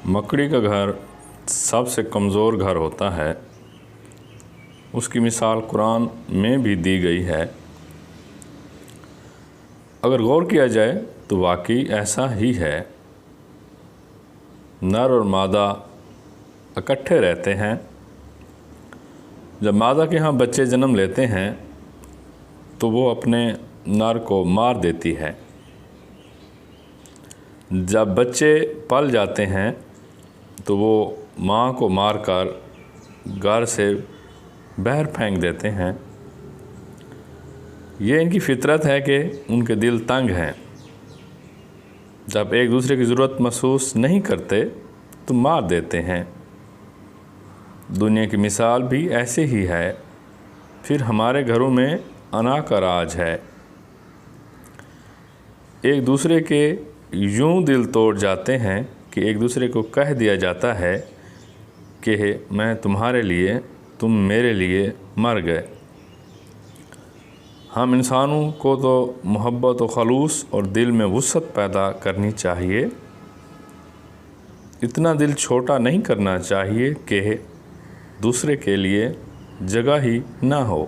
مکڑی کا گھر سب سے کمزور گھر ہوتا ہے۔ اس کی مثال قرآن میں بھی دی گئی ہے۔ اگر غور کیا جائے تو واقعی ایسا ہی ہے۔ نر اور مادہ اکٹھے رہتے ہیں۔ جب مادہ کے ہاں بچے جنم لیتے ہیں تو وہ اپنے نر کو مار دیتی ہے۔ جب بچے پل جاتے ہیں تو وہ ماں کو مار کر گھر سے باہر پھینک دیتے ہیں۔ یہ ان کی فطرت ہے کہ ان کے دل تنگ ہیں۔ جب ایک دوسرے کی ضرورت محسوس نہیں کرتے تو مار دیتے ہیں۔ دنیا کی مثال بھی ایسے ہی ہے۔ پھر ہمارے گھروں میں انا کا راج ہے۔ ایک دوسرے کے یوں دل توڑ جاتے ہیں کہ ایک دوسرے کو کہہ دیا جاتا ہے کہ میں تمہارے لیے، تم میرے لیے مر گئے۔ ہم انسانوں کو تو محبت و خلوص اور دل میں وسعت پیدا کرنی چاہیے۔ اتنا دل چھوٹا نہیں کرنا چاہیے کہ دوسرے کے لیے جگہ ہی نہ ہو۔